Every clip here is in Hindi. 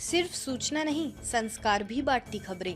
सिर्फ सूचना नहीं, संस्कार भी बांटती खबरें।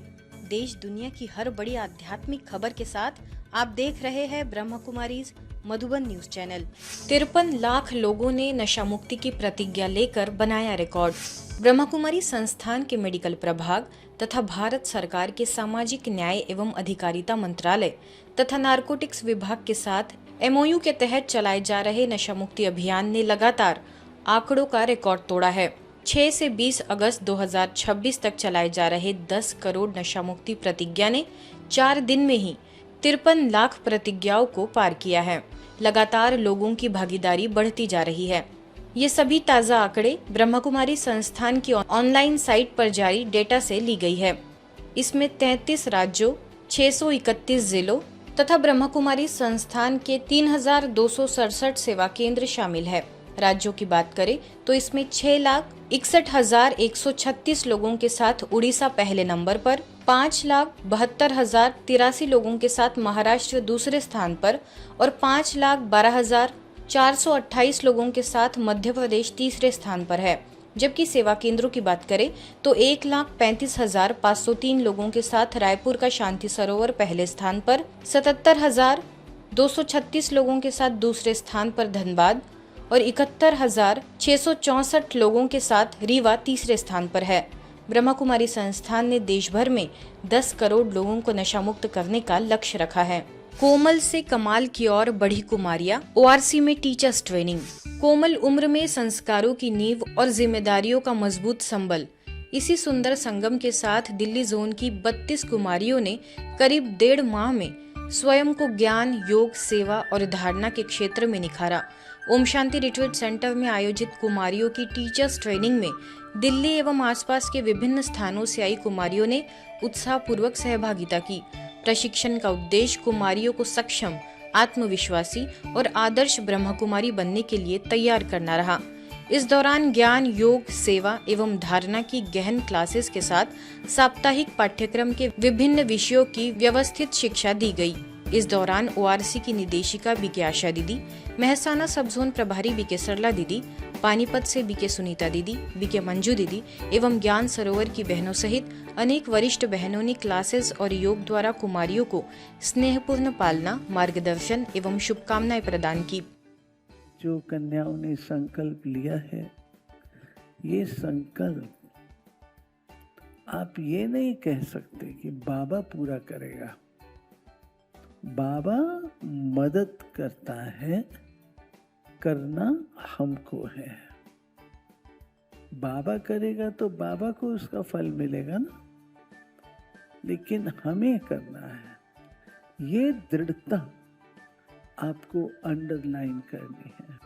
देश दुनिया की हर बड़ी आध्यात्मिक खबर के साथ आप देख रहे हैं ब्रह्म कुमारीज मधुबन न्यूज चैनल। 53 लाख लोगों ने नशा मुक्ति की प्रतिज्ञा लेकर बनाया रिकॉर्ड। ब्रह्म कुमारी संस्थान के मेडिकल प्रभाग तथा भारत सरकार के सामाजिक न्याय एवं अधिकारिता मंत्रालय तथा नारकोटिक्स विभाग के साथ MOU के तहत चलाए जा रहे नशा मुक्ति अभियान ने लगातार आंकड़ों का रिकॉर्ड तोड़ा है। 6 से 20 अगस्त 2026 तक चलाए जा रहे 10 करोड़ नशा मुक्ति प्रतिज्ञा ने 4 दिन में ही 53 लाख प्रतिज्ञाओं को पार किया है। लगातार लोगों की भागीदारी बढ़ती जा रही है। ये सभी ताज़ा आंकड़े ब्रह्म कुमारी संस्थान की ऑनलाइन साइट पर जारी डेटा से ली गई है। इसमें 33 राज्यों, 631 जिलों तथा ब्रह्म कुमारी संस्थान के 3267 सेवा केंद्र शामिल है। राज्यों की बात करें तो इसमें 6,61,136 लोगों के साथ उड़ीसा पहले नंबर पर, 5,72,083 लोगों के साथ महाराष्ट्र दूसरे स्थान पर और 5,12,428 लोगों के साथ मध्य प्रदेश तीसरे स्थान पर है। जबकि सेवा केंद्रों की बात करें तो 1,35,503 लोगों के साथ रायपुर का शांति सरोवर पहले स्थान पर, 77,236 लोगों के साथ दूसरे स्थान पर धनबाद और 71,664 लोगों के साथ रीवा तीसरे स्थान पर है। ब्रह्म कुमारी संस्थान ने देश भर में 10 करोड़ लोगों को नशा मुक्त करने का लक्ष्य रखा है। कोमल से कमाल की ओर बढ़ी कुमारियां, ORC में टीचर्स ट्रेनिंग। कोमल उम्र में संस्कारों की नींव और जिम्मेदारियों का मजबूत संबल। इसी सुंदर संगम के साथ दिल्ली जोन की 32 कुमारियों ने करीब 1.5 माह में स्वयं को ज्ञान, योग, सेवा और धारणा के क्षेत्र में निखारा। ओम शांति रिट्रीट सेंटर में आयोजित कुमारियों की टीचर्स ट्रेनिंग में दिल्ली एवं आसपास के विभिन्न स्थानों से आई कुमारियों ने उत्साहपूर्वक सहभागिता की। प्रशिक्षण का उद्देश्य कुमारियों को सक्षम, आत्मविश्वासी और आदर्श ब्रह्म कुमारी बनने के लिए तैयार करना रहा। इस दौरान ज्ञान, योग, सेवा एवं धारणा की गहन क्लासेस के साथ साप्ताहिक पाठ्यक्रम के विभिन्न विषयों की व्यवस्थित शिक्षा दी गई। इस दौरान ORC की निदेशिका BK आशा दीदी, मेहसाना सब जोन प्रभारी BK सरला दीदी, पानीपत से BK सुनीता दीदी, BK मंजू दीदी एवं ज्ञान सरोवर की बहनों सहित अनेक वरिष्ठ बहनों ने क्लासेस और योग द्वारा कुमारियों को स्नेहपूर्ण पालना, मार्गदर्शन एवं शुभकामनाएं प्रदान की। जो कन्याओं ने संकल्प लिया है, ये संकल्प आप ये नहीं कह सकते कि बाबा पूरा करेगा। बाबा मदद करता है, करना हमको है। बाबा करेगा तो बाबा को उसका फल मिलेगा ना, लेकिन हमें करना है। ये दृढ़ता आपको अंडरलाइन करनी है।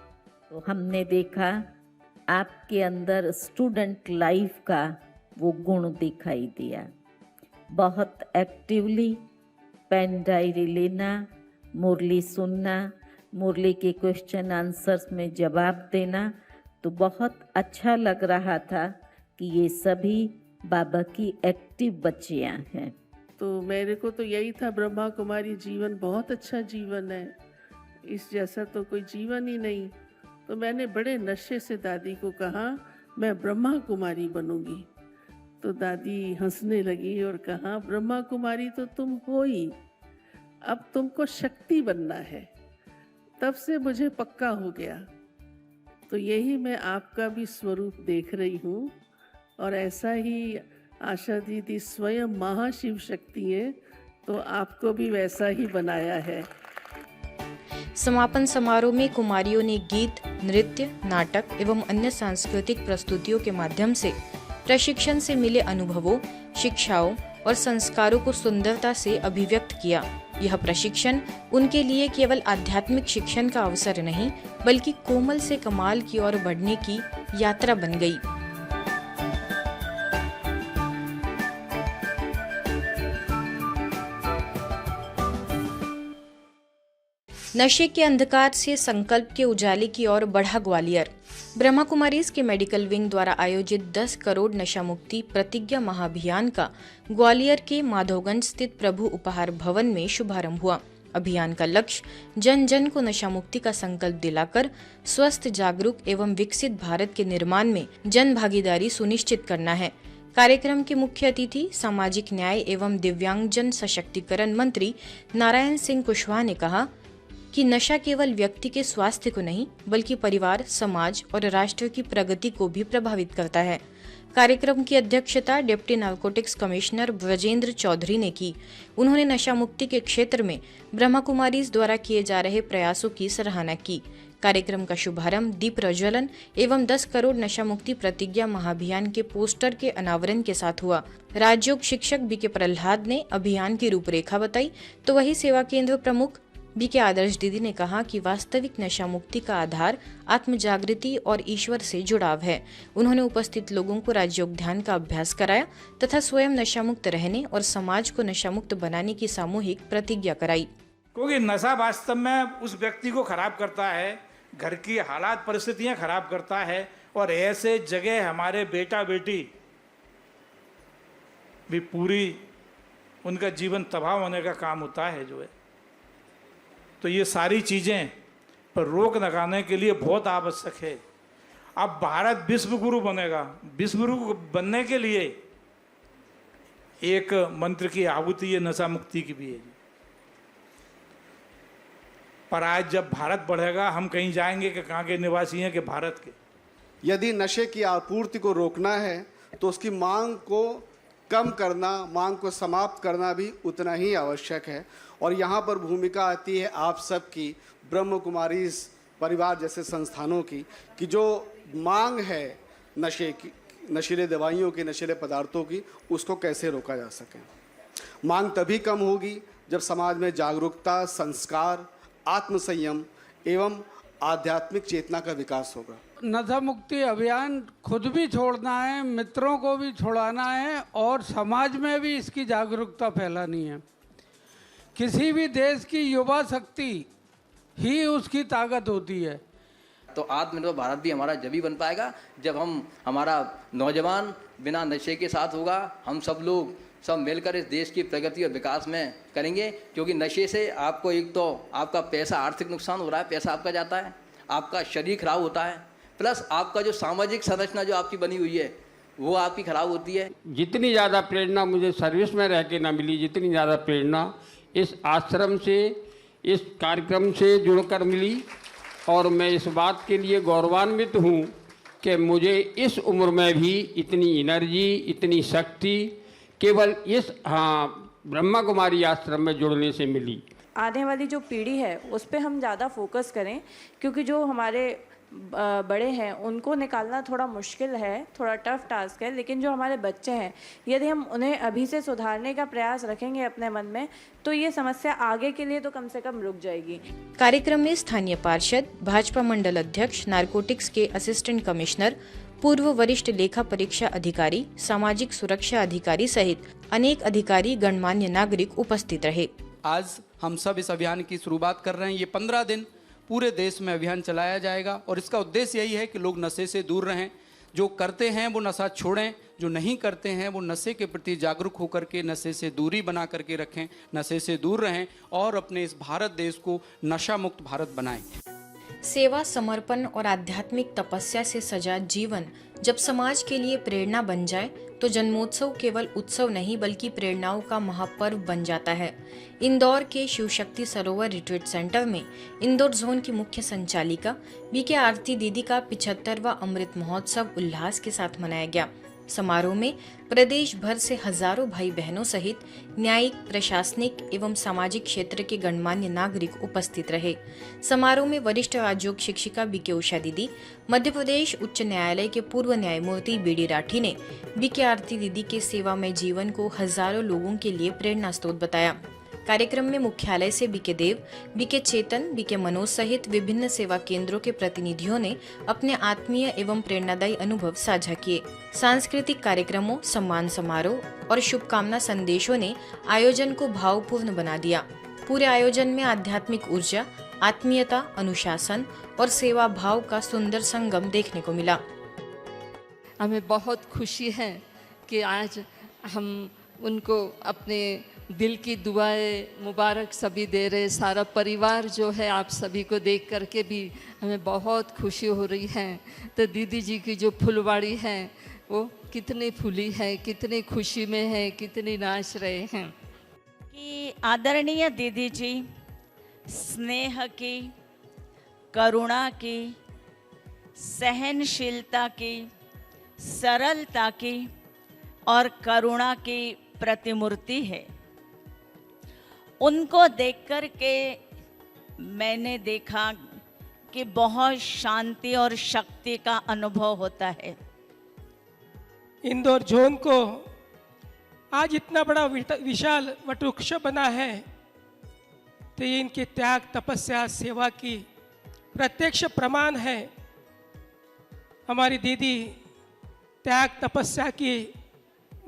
तो हमने देखा आपके अंदर स्टूडेंट लाइफ का वो गुण दिखाई दिया। बहुत एक्टिवली पेन डायरी लेना, मुरली सुनना, मुरली के क्वेश्चन आंसर्स में जवाब देना, तो बहुत अच्छा लग रहा था कि ये सभी बाबा की एक्टिव बच्चियां हैं। तो मेरे को तो यही था, ब्रह्मा कुमारी जीवन बहुत अच्छा जीवन है, इस जैसा तो कोई जीवन ही नहीं। तो मैंने बड़े नशे से दादी को कहा मैं ब्रह्मा कुमारी बनूंगी। तो दादी हंसने लगी और कहा ब्रह्मा कुमारी तो तुम हो ही, अब तुमको शक्ति बनना है। तब से मुझे पक्का हो गया। तो यही मैं आपका भी स्वरूप देख रही हूँ और ऐसा ही आशा दीदी स्वयं महाशिव शक्ति है, तो आपको भी वैसा ही बनाया है। समापन समारोह में कुमारियों ने गीत, नृत्य, नाटक एवं अन्य सांस्कृतिक प्रस्तुतियों के माध्यम से प्रशिक्षण से मिले अनुभवों, शिक्षाओं और संस्कारों को सुंदरता से अभिव्यक्त किया। यह प्रशिक्षण उनके लिए केवल आध्यात्मिक शिक्षण का अवसर नहीं, बल्कि कोमल से कमाल की ओर बढ़ने की यात्रा बन गई। नशे के अंधकार से संकल्प के उजाले की ओर बढ़ा ग्वालियर। ब्रह्मा कुमारीज के मेडिकल विंग द्वारा आयोजित 10 करोड़ नशा मुक्ति प्रतिज्ञा महाअभियान का ग्वालियर के माधवगंज स्थित प्रभु उपहार भवन में शुभारंभ हुआ। अभियान का लक्ष्य जन जन को नशा मुक्ति का संकल्प दिलाकर स्वस्थ, जागरूक एवं विकसित भारत के निर्माण में जन भागीदारी सुनिश्चित करना है। कार्यक्रम के मुख्य अतिथि सामाजिक न्याय एवं दिव्यांगजन सशक्तिकरण मंत्री नारायण सिंह कुशवाहा ने कहा कि नशा केवल व्यक्ति के स्वास्थ्य को नहीं बल्कि परिवार, समाज और राष्ट्र की प्रगति को भी प्रभावित करता है। कार्यक्रम की अध्यक्षता deputy narcotics commissioner Brajendra Chaudhary ने की। उन्होंने नशा मुक्ति के क्षेत्र में ब्रह्मा कुमारीज द्वारा किए जा रहे प्रयासों की सराहना की। कार्यक्रम का शुभारंभ दीप प्रज्वलन एवं 10 करोड़ नशा मुक्ति प्रतिज्ञा महाअभियान के पोस्टर के अनावरण के साथ हुआ। राजयोग शिक्षक बीके प्रहलाद ने अभियान की रूपरेखा बताई, तो वही सेवा केंद्र प्रमुख बीके आदर्श दीदी ने कहा कि वास्तविक नशा मुक्ति का आधार आत्म जागृति और ईश्वर से जुड़ाव है। उन्होंने उपस्थित लोगों को राजयोग ध्यान का अभ्यास कराया तथा स्वयं नशा मुक्त रहने और समाज को नशा मुक्त बनाने की सामूहिक प्रतिज्ञा कराई। क्योंकि नशा वास्तव में उस व्यक्ति को खराब करता है, घर की हालात परिस्थितियां खराब करता है, और ऐसे जगह हमारे बेटा बेटी भी पूरी उनका जीवन तबाह होने का काम होता है जो है। तो ये सारी चीज़ें पर रोक लगाने के लिए बहुत आवश्यक है। अब भारत विश्व गुरु बनेगा, विश्व गुरु बनने के लिए एक मंत्र की आहुति है, नशा मुक्ति की भी है। पर आज जब भारत बढ़ेगा, हम कहीं जाएंगे कि कहाँ के निवासी हैं कि भारत के। यदि नशे की आपूर्ति को रोकना है तो उसकी मांग को कम करना, मांग को समाप्त करना भी उतना ही आवश्यक है। और यहाँ पर भूमिका आती है आप सबकी, ब्रह्म कुमारीज परिवार जैसे संस्थानों की, कि जो मांग है नशे की, नशीले दवाइयों की, नशीले पदार्थों की, उसको कैसे रोका जा सके। मांग तभी कम होगी जब समाज में जागरूकता, संस्कार, आत्मसंयम एवं आध्यात्मिक चेतना का विकास होगा। नशा मुक्ति अभियान खुद भी छोड़ना है, मित्रों को भी छोड़ाना है और समाज में भी इसकी जागरूकता फैलानी है। किसी भी देश की युवा शक्ति ही उसकी ताकत होती है। तो आत्मनिर्भर भारत भी हमारा जब ही बन पाएगा जब हमारा नौजवान बिना नशे के साथ होगा। हम सब लोग सब मिलकर इस देश की प्रगति और विकास में करेंगे, क्योंकि नशे से आपको एक तो आपका पैसा, आर्थिक नुकसान हो रहा है, पैसा आपका जाता है, आपका शरीर खराब होता है, प्लस आपका जो सामाजिक संरचना जो आपकी बनी हुई है वो आपकी खराब होती है। जितनी ज़्यादा प्रेरणा मुझे सर्विस में रह के ना मिली, जितनी ज़्यादा प्रेरणा इस आश्रम से, इस कार्यक्रम से जुड़कर मिली। और मैं इस बात के लिए गौरवान्वित हूँ कि मुझे इस उम्र में भी इतनी एनर्जी, इतनी शक्ति केवल इस ब्रह्मा कुमारी आश्रम में जुड़ने से मिली। आने वाली जो पीढ़ी है उस पर हम ज़्यादा फोकस करें, क्योंकि जो हमारे बड़े हैं उनको निकालना थोड़ा मुश्किल है, थोड़ा टफ टास्क है, लेकिन जो हमारे बच्चे हैं यदि हम उन्हें अभी से सुधारने का प्रयास रखेंगे अपने मन में, तो ये समस्या आगे के लिए तो कम से कम रुक जाएगी। कार्यक्रम में स्थानीय पार्षद, भाजपा मंडल अध्यक्ष, नारकोटिक्स के असिस्टेंट कमिश्नर, पूर्व वरिष्ठ लेखा परीक्षा अधिकारी, सामाजिक सुरक्षा अधिकारी सहित अनेक अधिकारी, गणमान्य नागरिक उपस्थित रहे। आज हम सब इस अभियान की शुरुआत कर रहे हैं। ये 15 दिन पूरे देश में अभियान चलाया जाएगा और इसका उद्देश्य यही है कि लोग नशे से दूर रहें। जो करते हैं वो नशा छोड़ें, जो नहीं करते हैं वो नशे के प्रति जागरूक होकर के नशे से दूरी बना करके रखें, नशे से दूर रहें और अपने इस भारत देश को नशा मुक्त भारत बनाएं। सेवा, समर्पण और आध्यात्मिक तपस्या से सजा जीवन जब समाज के लिए प्रेरणा बन जाए तो जन्मोत्सव केवल उत्सव नहीं बल्कि प्रेरणाओं का महापर्व बन जाता है। इंदौर के शिव शक्ति सरोवर रिट्रीट सेंटर में इंदौर जोन की मुख्य संचालिका बीके आरती दीदी का 75वां अमृत महोत्सव उल्लास के साथ मनाया गया। समारोह में प्रदेश भर से हजारों भाई बहनों सहित न्यायिक, प्रशासनिक एवं सामाजिक क्षेत्र के गणमान्य नागरिक उपस्थित रहे। समारोह में वरिष्ठ राजयोग शिक्षिका बीके उषा दीदी, मध्य प्रदेश उच्च न्यायालय के पूर्व न्यायमूर्ति बीडी राठी ने बीके आरती दीदी के सेवा में जीवन को हजारों लोगों के लिए प्रेरणा स्रोत बताया। कार्यक्रम में मुख्यालय से बीके देव, बीके चेतन, बीके मनोज सहित विभिन्न सेवा केंद्रों के प्रतिनिधियों ने अपने आत्मीय एवं प्रेरणादायी अनुभव साझा किए। सांस्कृतिक कार्यक्रमों, सम्मान समारोह और शुभकामना संदेशों ने आयोजन को भावपूर्ण बना दिया। पूरे आयोजन में आध्यात्मिक ऊर्जा, आत्मीयता, अनुशासन और सेवा भाव का सुंदर संगम देखने को मिला। हमें बहुत खुशी है कि आज हम उनको अपने दिल की दुआएं मुबारक सभी दे रहे, सारा परिवार जो है आप सभी को देख करके भी हमें बहुत खुशी हो रही है। तो दीदी जी की जो फुलवाड़ी है वो कितनी फूली है, कितनी खुशी में है, कितनी नाच रहे हैं। कि आदरणीय दीदी जी स्नेह की, करुणा की, सहनशीलता की, सरलता की और करुणा की प्रतिमूर्ति है। उनको देखकर के मैंने देखा कि बहुत शांति और शक्ति का अनुभव होता है। इंदौर जोन को आज इतना बड़ा विशाल वटवृक्ष बना है तो ये इनके त्याग, तपस्या, सेवा की प्रत्यक्ष प्रमाण है। हमारी दीदी त्याग तपस्या की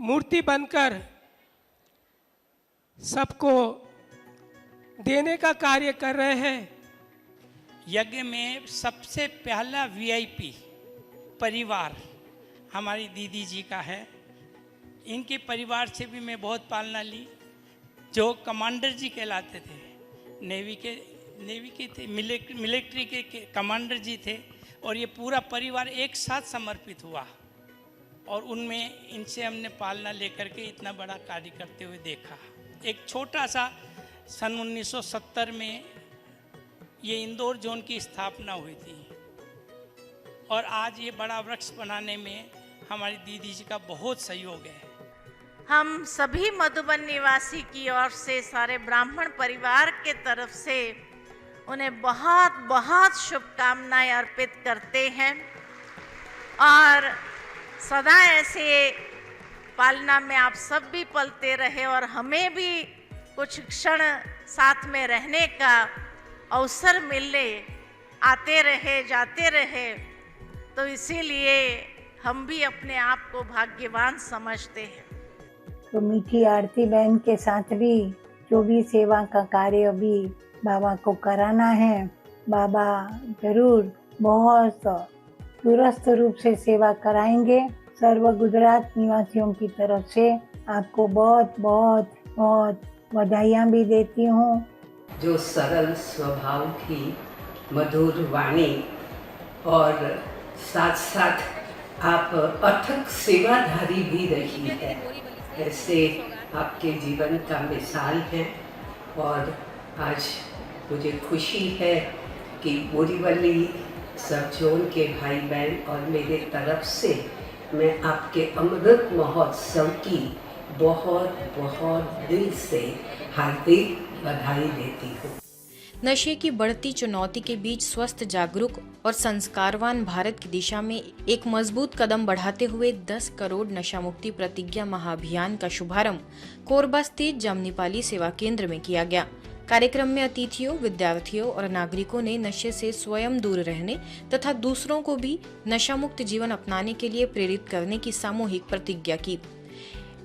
मूर्ति बनकर सबको देने का कार्य कर रहे हैं। यज्ञ में सबसे पहला वीआईपी परिवार हमारी दीदी जी का है। इनके परिवार से भी मैं बहुत पालना ली। जो कमांडर जी कहलाते थे, नेवी के थे, मिलिट्री के कमांडर जी थे और ये पूरा परिवार एक साथ समर्पित हुआ और उनमें इनसे हमने पालना लेकर के इतना बड़ा कार्य करते हुए देखा। एक छोटा सा सन 1970 में ये इंदौर जोन की स्थापना हुई थी और आज ये बड़ा वृक्ष बनाने में हमारी दीदी जी का बहुत सहयोग है। हम सभी मधुबन निवासी की ओर से, सारे ब्राह्मण परिवार के तरफ से उन्हें बहुत बहुत शुभकामनाएं अर्पित करते हैं और सदा ऐसे पालना में आप सब भी पलते रहे और हमें भी कुछ क्षण साथ में रहने का अवसर मिले, आते रहे जाते रहे। तो इसीलिए हम भी अपने आप को भाग्यवान समझते हैं। तो मीठी आरती बहन के साथ भी जो भी सेवा का कार्य अभी बाबा को कराना है, बाबा जरूर बहुत दुरुस्त रूप से सेवा कराएंगे। सर्व गुजरात निवासियों की तरफ से आपको बहुत बहुत बहुत बधाइयाँ भी देती हूँ। जो सरल स्वभाव की मधुर वाणी और साथ साथ आप अथक सेवाधारी भी रही है, ऐसे आपके जीवन का मिसाल है। और आज मुझे खुशी है कि बोरीवली सब जोन के भाई बहन और मेरे तरफ से मैं आपके अमृत महोत्सव की बहुत बहुत दिल से हार्दिक बधाई देती हूँ। नशे की बढ़ती चुनौती के बीच स्वस्थ, जागरूक और संस्कारवान भारत की दिशा में एक मजबूत कदम बढ़ाते हुए 10 करोड़ नशा मुक्ति प्रतिज्ञा महाअभियान का शुभारंभ कोरबा स्थित जमनीपाली सेवा केंद्र में किया गया। कार्यक्रम में अतिथियों, विद्यार्थियों और नागरिकों ने नशे से स्वयं दूर रहने तथा दूसरों को भी नशा मुक्त जीवन अपनाने के लिए प्रेरित करने की सामूहिक प्रतिज्ञा की।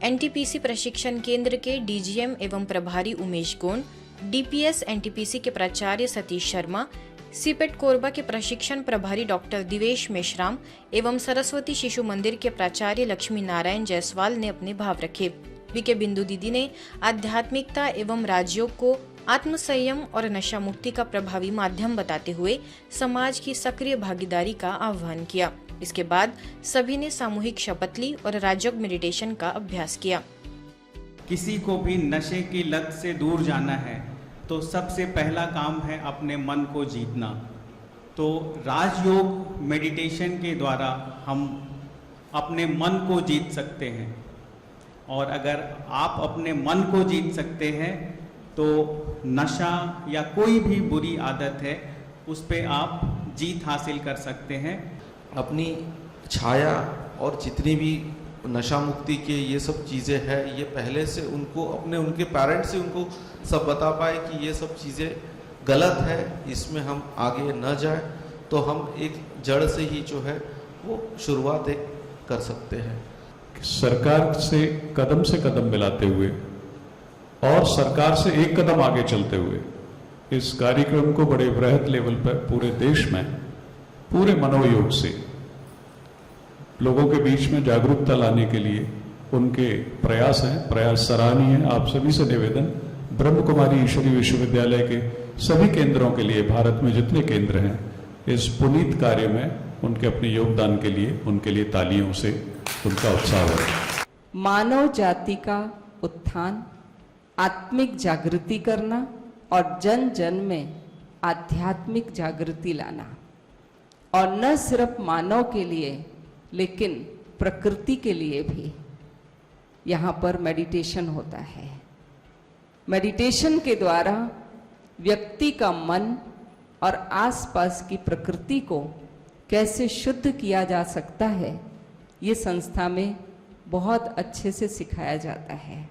एनटीपीसी प्रशिक्षण केंद्र के डीजीएम एवं प्रभारी उमेश गोंड, डीपीएस एनटीपीसी के प्राचार्य सतीश शर्मा, सीपेट कोरबा के प्रशिक्षण प्रभारी डॉक्टर दिवेश मेश्राम एवं सरस्वती शिशु मंदिर के प्राचार्य लक्ष्मी नारायण जायसवाल ने अपने भाव रखे। बीके बिंदु दीदी ने आध्यात्मिकता एवं राजयोग को आत्मसंयम और नशा मुक्ति का प्रभावी माध्यम बताते हुए समाज की सक्रिय भागीदारी का आह्वान किया। इसके बाद सभी ने सामूहिक शपथ ली और राजयोग मेडिटेशन का अभ्यास किया। किसी को भी नशे की लत से दूर जाना है तो सबसे पहला काम है अपने मन को जीतना। तो राजयोग मेडिटेशन के द्वारा हम अपने मन को जीत सकते हैं और अगर आप अपने मन को जीत सकते हैं तो नशा या कोई भी बुरी आदत है उस पे आप जीत हासिल कर सकते हैं। अपनी छाया और जितनी भी नशा मुक्ति के ये सब चीज़ें हैं, ये पहले से उनको उनके पेरेंट्स से उनको सब बता पाए कि ये सब चीज़ें गलत है, इसमें हम आगे न जाए, तो हम एक जड़ से ही जो है वो शुरुआत एक कर सकते हैं। सरकार से कदम मिलाते हुए और सरकार से एक कदम आगे चलते हुए इस कार्यक्रम को बड़े वृहद लेवल पर पूरे देश में पूरे मनोयोग से लोगों के बीच में जागरूकता लाने के लिए उनके प्रयास हैं, प्रयास सराहनीय है। आप सभी से निवेदन, ब्रह्म कुमारी ईश्वरीय विश्वविद्यालय के सभी केंद्रों के लिए, भारत में जितने केंद्र हैं, इस पुनीत कार्य में उनके अपने योगदान के लिए, उनके लिए तालियों से उनका उत्साह है। मानव जाति का उत्थान, आत्मिक जागृति करना और जन जन में आध्यात्मिक जागृति लाना, और न सिर्फ मानव के लिए लेकिन प्रकृति के लिए भी यहाँ पर मेडिटेशन होता है। मेडिटेशन के द्वारा व्यक्ति का मन और आसपास की प्रकृति को कैसे शुद्ध किया जा सकता है, ये संस्था में बहुत अच्छे से सिखाया जाता है।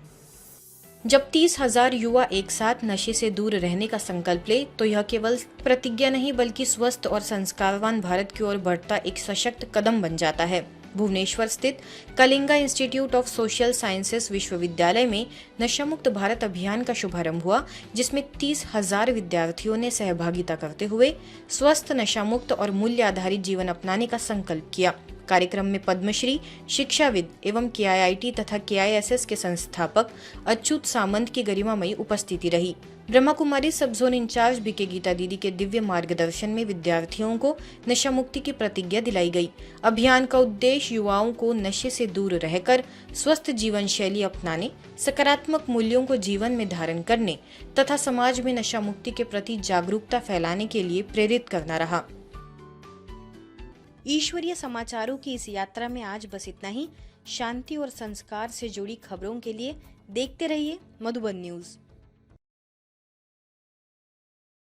जब 30,000 युवा एक साथ नशे से दूर रहने का संकल्प ले तो यह केवल प्रतिज्ञा नहीं बल्कि स्वस्थ और संस्कारवान भारत की ओर बढ़ता एक सशक्त कदम बन जाता है। भुवनेश्वर स्थित Kalinga institute of social sciences विश्वविद्यालय में नशा मुक्त भारत अभियान का शुभारंभ हुआ, जिसमें 30,000 विद्यार्थियों ने सहभागिता करते हुए स्वस्थ, नशा मुक्त और मूल्य आधारित जीवन अपनाने का संकल्प किया। कार्यक्रम में पद्मश्री, शिक्षाविद एवं KIIT तथा KISS के संस्थापक अच्युत सामंत की गरिमामयी उपस्थिति रही। ब्रह्मा कुमारी सब जोन इंचार्ज BK गीता दीदी के दिव्य मार्गदर्शन में विद्यार्थियों को नशा मुक्ति की प्रतिज्ञा दिलाई गई। अभियान का उद्देश्य युवाओं को नशे से दूर रहकर स्वस्थ जीवन शैली अपनाने, सकारात्मक मूल्यों को जीवन में धारण करने तथा समाज में नशा मुक्ति के प्रति जागरूकता फैलाने के लिए प्रेरित करना रहा। ईश्वरीय समाचारों की इस यात्रा में आज बस इतना ही। शांति और संस्कार से जुड़ी खबरों के लिए देखते रहिए मधुबन न्यूज।